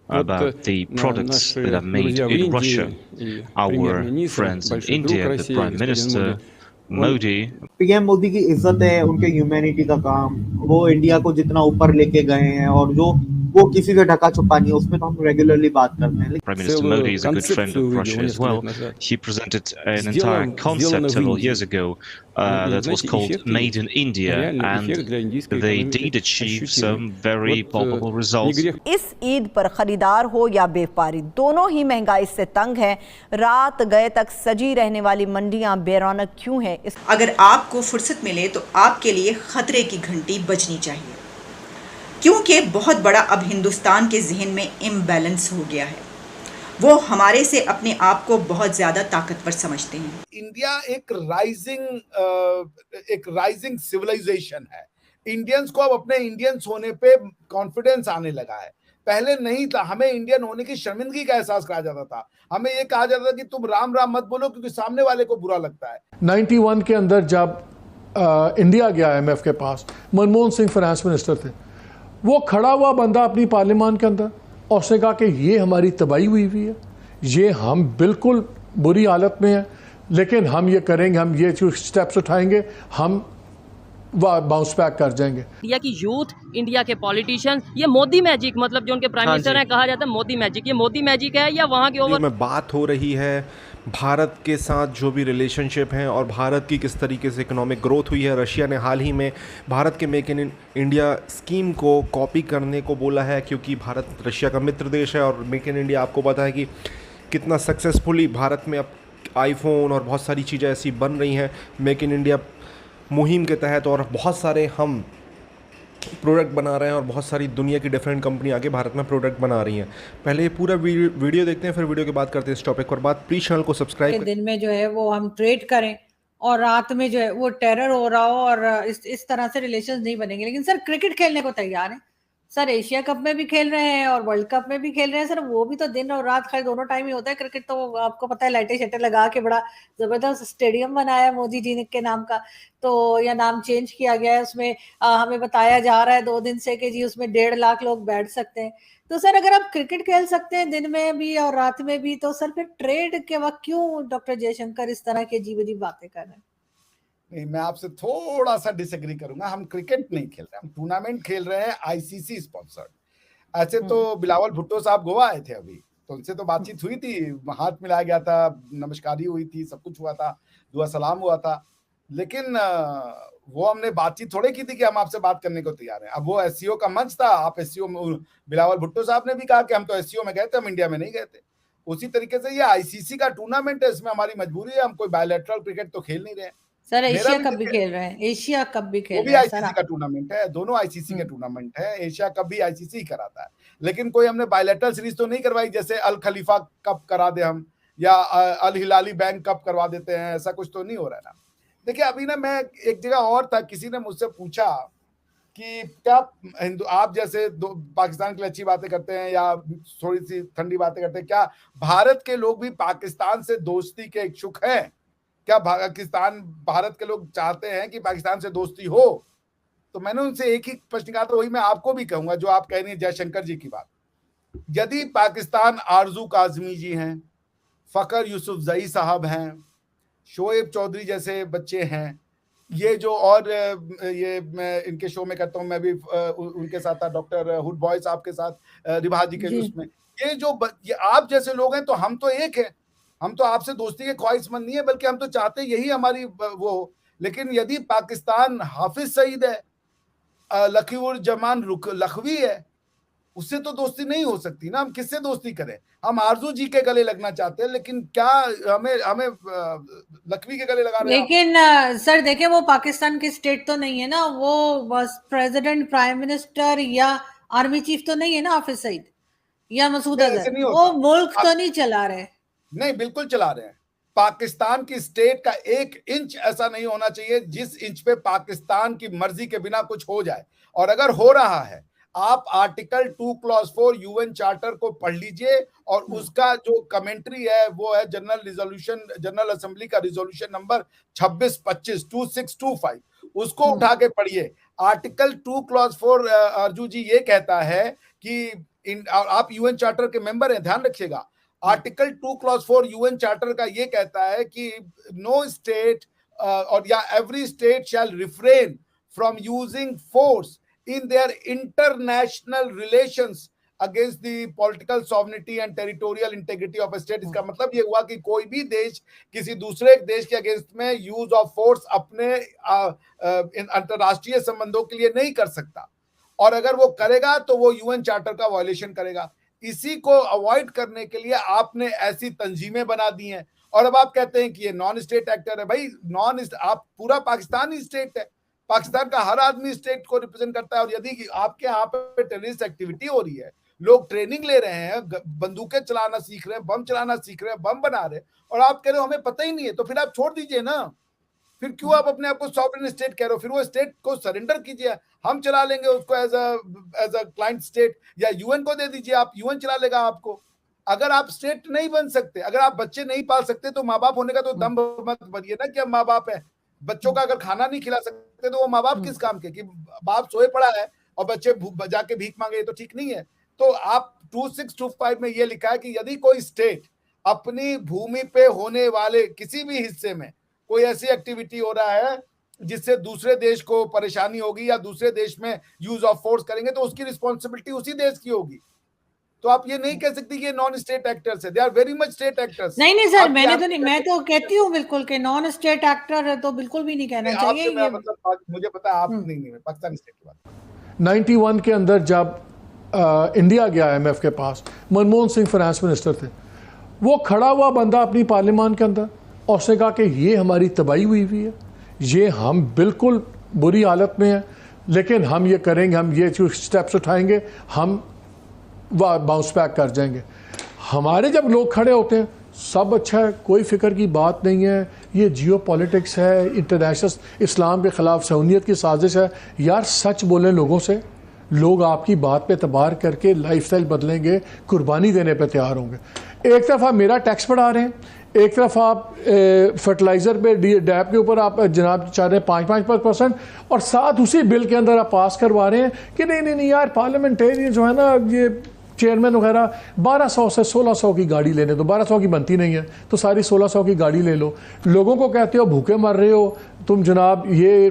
about the products that are made in Russia. Our friends in India, the Prime Minister Modi. PM Modi की इज्जत है, उनके humanity का काम, वो इंडिया को जितना ऊपर लेके गए हैं और जो वो किसी से ढका छुपा नहीं है, उसमें तो हम रेगुलरली बात करते हैं. Prime Minister Modi is a good friend of Russia as well. He presented an entire concept several years ago that was called Made in India, and they did achieve some very palpable results. इस ईद पर खरीदार हो या व्यापारी, दोनों ही महंगाई से तंग हैं. रात गए तक सजी रहने वाली मंडियां बेरौनक क्यों हैं? अगर आपको फुर्सत मिले तो आपके लिए खतरे की घंटी बजनी चाहिए, क्योंकि बहुत बड़ा अब हिंदुस्तान के जहन में इम्बैलेंस हो गया है. वो हमारे से अपने आप को बहुत ज्यादा ताकतवर समझते हैं. इंडिया एक राइजिंग सिविलाइजेशन है. इंडियंस को अब अपने इंडियंस होने पे कॉन्फिडेंस आने लगा है. पहले नहीं था. हमें इंडियन होने की शर्मिंदगी का एहसास कराया जाता था. हमें ये कहा जाता था कि तुम राम राम मत बोलो क्योंकि सामने वाले को बुरा लगता है. 91 के अंदर जब इंडिया गया IMF के पास, मनमोहन सिंह फाइनेंस मिनिस्टर थे, वो खड़ा हुआ बंदा अपनी पार्लियामान के अंदर और उसने कहा कि ये हमारी तबाही हुई है, ये हम बिल्कुल बुरी हालत में हैं, लेकिन हम ये करेंगे, हम ये जो स्टेप्स उठाएंगे, हम बाउंस बैक कर जाएंगे. इंडिया की यूथ, इंडिया के पॉलिटिशियंस, ये मोदी मैजिक, मतलब जो उनके प्राइम मिनिस्टर हैं, कहा जाता है मोदी मैजिक. ये मोदी मैजिक है या वहाँ के ओवर में बात हो रही है भारत के साथ जो भी रिलेशनशिप हैं और भारत की किस तरीके से इकोनॉमिक ग्रोथ हुई है. रशिया ने हाल ही में भारत के मेक इन इंडिया स्कीम को कॉपी करने को बोला है, क्योंकि भारत रशिया का मित्र देश है और मेक इन इंडिया आपको पता है कि कितना सक्सेसफुली भारत में अब आईफोन और बहुत सारी चीज़ें ऐसी बन रही हैं मेक इन इंडिया मुहिम के तहत, और बहुत सारे हम प्रोडक्ट बना रहे हैं और बहुत सारी दुनिया की डिफरेंट कंपनी आके भारत में प्रोडक्ट बना रही हैं. पहले ये पूरा वीडियो देखते हैं, फिर वीडियो की बात करते हैं इस टॉपिक पर. बात प्लीज चैनल को सब्सक्राइब. दिन में जो है वो हम ट्रेड करें और रात में जो है वो टेरर हो रहा हो और इस तरह से रिलेशंस नहीं बनेंगे. लेकिन सर क्रिकेट खेलने को तैयार है सर, एशिया कप में भी खेल रहे हैं और वर्ल्ड कप में भी खेल रहे हैं सर. वो भी तो दिन और रात खैर दोनों टाइम ही होता है क्रिकेट. तो आपको पता है लाइटें शटर लगा के बड़ा जबरदस्त स्टेडियम बनाया मोदी जी के नाम का, तो या नाम चेंज किया गया है. उसमें हमें बताया जा रहा है 2 दिन से कि जी उसमें 1.5 लाख लोग बैठ सकते हैं. तो सर अगर आप क्रिकेट खेल सकते हैं दिन में भी और रात में भी, तो सर फिर ट्रेड के वक्त क्यों डॉक्टर जयशंकर इस तरह की अजीब अजीब बातें कर रहे हैं? नहीं, मैं आपसे थोड़ा सा डिसएग्री करूंगा. हम क्रिकेट नहीं खेल रहे, हम टूर्नामेंट खेल रहे हैं ICC स्पॉन्सर्ड. ऐसे तो बिलावल भुट्टो साहब गोवा आए थे अभी, तो उनसे तो बातचीत हुई थी, हाथ मिलाया गया था, नमस्कारी हुई थी, सब कुछ हुआ था, दुआ सलाम हुआ था. लेकिन वो हमने बातचीत थोड़े की थी कि हम आपसे बात करने को तैयार हैं. अब वो SCO का मंच था. आप SCO में, बिलावल भुट्टो साहब ने भी कहा कि हम तो SCO में गए थे, हम इंडिया में नहीं गए थे. उसी तरीके से ये ICC का टूर्नामेंट है, इसमें हमारी मजबूरी है. हम कोई बायलैटरल क्रिकेट तो खेल नहीं रहे हैं सर. एशिया कप भी खेल रहे हैं, एशिया कप भी खेल रहे हैं. ICC का टूर्नामेंट है, दोनों ICC के टूर्नामेंट है. एशिया कप भी ICC ही कराता है. लेकिन कोई हमने बायलैटरल सीरीज तो नहीं करवाई जैसे अल खलीफा कप करा दे हम, या अल हिलाली बैंक कप करवा देते हैं. ऐसा कुछ तो नहीं हो रहा है ना. देखिए अभी ना मैं एक जगह और था, किसी ने मुझसे पूछा कि क्या आप जैसे पाकिस्तान के लिए अच्छी बातें करते हैं या थोड़ी सी ठंडी बातें करते हैं, क्या भारत के लोग भी पाकिस्तान से दोस्ती के इच्छुक हैं? क्या पाकिस्तान भारत के लोग चाहते हैं कि पाकिस्तान से दोस्ती हो? तो मैंने उनसे एक ही प्रश्न कहा, तो वही मैं आपको भी कहूंगा जो आप कह रही हैं जयशंकर जी की बात. यदि पाकिस्तान आरजू काजमी जी हैं, फकर यूसुफ जई साहब हैं, शोएब चौधरी जैसे बच्चे हैं, ये जो और ये मैं इनके शो में करता हूँ, मैं भी उनके साथ था, डॉक्टर हुड बॉय साहब के साथ, रिभा जी के उसमें, ये आप जैसे लोग हैं, तो हम तो एक है. हम तो आपसे दोस्ती के ख्वाहिशमंद नहीं है, बल्कि हम तो चाहते यही हमारी वो. लेकिन यदि पाकिस्तान हाफिज सईद है, लखीउर-जमान लखवी है, उससे तो दोस्ती नहीं हो सकती ना. हम किससे दोस्ती करें? हम आरजू जी के गले लगना चाहते हैं, लेकिन क्या हमें लखवी के गले लगा रहे हैं? लेकिन सर देखिए, वो पाकिस्तान की स्टेट तो नहीं है ना. वो बस प्रेसिडेंट, प्राइम मिनिस्टर या आर्मी चीफ तो नहीं है ना हाफिज सईद या मसूद अजहर. वो मुल्क तो नहीं चला रहे. नहीं, बिल्कुल चला रहे हैं. पाकिस्तान की स्टेट का 1 इंच ऐसा नहीं होना चाहिए जिस इंच पे पाकिस्तान की मर्जी के बिना कुछ हो जाए. और अगर हो रहा है, आप आर्टिकल 2 क्लॉज 4 UN चार्टर को पढ़ लीजिए और उसका जो कमेंट्री है वो है जनरल असेंबली का रिजोल्यूशन नंबर 2625 उसको उठा के पढ़िए. आर्टिकल 2 क्लॉज 4 अर्जू जी ये कहता है कि और आप यूएन चार्टर के मेंबर हैं, ध्यान रखिएगा, आर्टिकल 2 क्लॉज 4 यूएन चार्टर का ये कहता है कि नो स्टेट और या every state shall refrain from using force in their international relations against the political sovereignty and territorial integrity of a state. इसका मतलब ये हुआ कि कोई भी देश किसी दूसरे देश के अगेंस्ट में यूज ऑफ फोर्स अपने अंतरराष्ट्रीय संबंधों के लिए नहीं कर सकता, और अगर वो करेगा तो वो यूएन चार्टर का वायलेशन करेगा। इसी को अवॉइड करने के लिए आपने ऐसी तंजीमें बना दी हैं, और अब आप कहते हैं कि ये नॉन स्टेट एक्टर है। भाई आप पूरा पाकिस्तान ही स्टेट है, पाकिस्तान का हर आदमी स्टेट को रिप्रेजेंट करता है, और यदि आपके यहाँ पे टेररिस्ट एक्टिविटी हो रही है, लोग ट्रेनिंग ले रहे हैं, बंदूकें चलाना सीख रहे हैं, बम चलाना सीख रहे हैं, बम बना रहे हैं, और आप कह रहे हो हमें पता ही नहीं है, तो फिर आप छोड़ दीजिए ना। फिर क्यों आप अपने आप को सॉवरेन स्टेट कह रहे हो? फिर वो स्टेट को सरेंडर कीजिए, हम चला लेंगे उसको एज अ क्लाइंट स्टेट, या यूएन को दे दीजिए, आप यूएन चला लेगा आपको। अगर आप स्टेट नहीं बन सकते, अगर आप बच्चे नहीं पाल सकते, तो माँ बाप होने का तो दम मत बनिए ना कि हम माँ बाप है। बच्चों का अगर खाना नहीं खिला सकते तो वो माँ बाप किस काम के? कि बाप सोए पड़ा है और बच्चे जाके भीख मांगे, तो ठीक नहीं है। तो आप 2625 में ये लिखा है कि यदि कोई स्टेट अपनी भूमि पे होने वाले किसी भी हिस्से में कोई ऐसी एक्टिविटी हो रहा है जिससे दूसरे देश को परेशानी होगी या दूसरे देश में यूज ऑफ फोर्स करेंगे, तो उसकी रिस्पॉन्सिबिलिटी उसी देश की होगी। तो आप ये नहीं कह सकती कि नॉन स्टेट एक्टर्स है, they are very much state actors. नहीं सर, मैंने तो नहीं, मैं तो कहती हूँ बिल्कुल कि नॉन स्टेट एक्टर है, तो बिल्कुल भी नहीं कहना चाहिए। मतलब मुझे पता है आप नहीं पाकिस्तानी स्टेट की बात। 91 के अंदर जब इंडिया गया IMF के पास, मनमोहन सिंह फाइनेंस मिनिस्टर थे, वो खड़ा हुआ बंदा अपनी पार्लियामान के अंदर, और उसने कहा कि ये हमारी तबाही हुई है, ये हम बिल्कुल बुरी हालत में हैं, लेकिन हम ये करेंगे, हम ये स्टेप्स उठाएंगे, हम बाउंस बैक कर जाएंगे। हमारे जब लोग खड़े होते हैं, सब अच्छा है, कोई फिक्र की बात नहीं है, ये जियो पॉलिटिक्स है, इंटरनेशनल इस्लाम के ख़िलाफ़ सहूनियत की साजिश है। यार सच बोलें लोगों से, लोग आपकी बात पे एतबार करके लाइफस्टाइल बदलेंगे, कुर्बानी देने पे तैयार होंगे। एक तरफ आप मेरा टैक्स बढ़ा रहे हैं, एक तरफ आप फर्टिलाइज़र पे डैप के ऊपर आप जनाब चाह रहे हैं 5% और साथ उसी बिल के अंदर आप पास करवा रहे हैं कि नहीं यार पार्लियामेंटेरियन जो है ना, ये चेयरमैन वगैरह 1200 से 1600 की गाड़ी लेने दो, 1200 की बनती नहीं है तो सारी 1600 की गाड़ी ले लो। लोगों को कहते हो भूखे मर रहे हो तुम जनाब, ये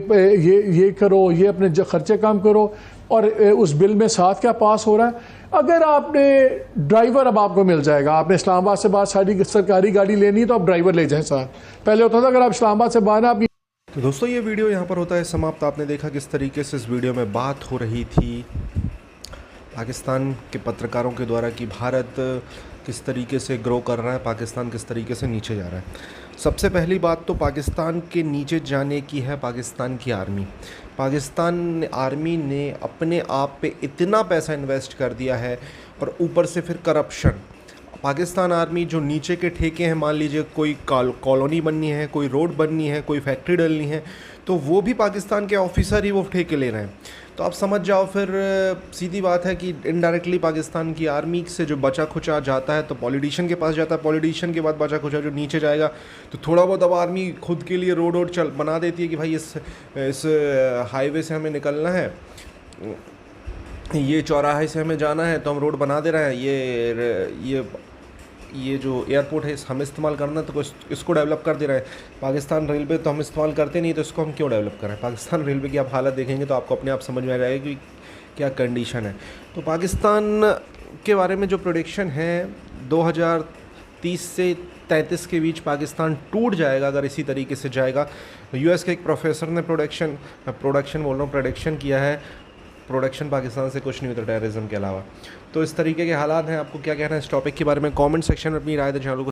करो, ये अपने खर्चे काम करो, और उस बिल में साथ क्या पास हो रहा है? अगर आपने ड्राइवर, अब आपको मिल जाएगा, आपने इस्लामाबाद से बाहर सारी सरकारी गाड़ी लेनी है तो आप ड्राइवर ले जाएं साथ। पहले होता था अगर आप इस्लामाबाद से बाहर आपकी। तो दोस्तों ये वीडियो यहाँ पर होता है समाप्त। आपने देखा किस तरीके से इस वीडियो में बात हो रही थी पाकिस्तान के पत्रकारों के द्वारा कि भारत किस तरीके से ग्रो कर रहा है, पाकिस्तान किस तरीके से नीचे जा रहा है। सबसे पहली बात तो पाकिस्तान के नीचे जाने की है पाकिस्तान की आर्मी। पाकिस्तान आर्मी ने अपने आप पे इतना पैसा इन्वेस्ट कर दिया है, और ऊपर से फिर करप्शन। पाकिस्तान आर्मी जो नीचे के ठेके हैं, मान लीजिए कोई कॉलोनी बननी है, कोई रोड बननी है, कोई फैक्ट्री डलनी है, तो वो भी पाकिस्तान के ऑफिसर ही वो ठेके ले रहे हैं। तो आप समझ जाओ फिर सीधी बात है कि इनडायरेक्टली पाकिस्तान की आर्मी से जो बचा खुचा जाता है तो पॉलिटिशियन के पास जाता है, पॉलिटिशियन के बाद बचा खुचा जो नीचे जाएगा तो थोड़ा बहुत अब आर्मी खुद के लिए रोड बना देती है कि भाई इस हाईवे से हमें निकलना है, ये चौराहे से हमें जाना है तो हम रोड बना दे रहे हैं, ये जो एयरपोर्ट है हम इस्तेमाल करना तो इसको डेवलप कर दे रहे हैं। पाकिस्तान रेलवे तो हम इस्तेमाल करते नहीं, तो इसको हम क्यों डेवलप करें? पाकिस्तान रेलवे की आप हालत देखेंगे तो आपको अपने आप समझ में आ जाएगा कि क्या कंडीशन है। तो पाकिस्तान के बारे में जो प्रोडिक्शन है 2030 से 33 के बीच पाकिस्तान टूट जाएगा अगर इसी तरीके से जाएगा। US के एक प्रोफेसर ने प्रोडिक्शन किया है। प्रोडक्शन पाकिस्तान से कुछ नहीं होता टेररिज्म के अलावा। तो इस तरीके के हालात हैं। आपको क्या कहना है इस टॉपिक के बारे में? कमेंट सेक्शन में अपनी राय दें। चैनल को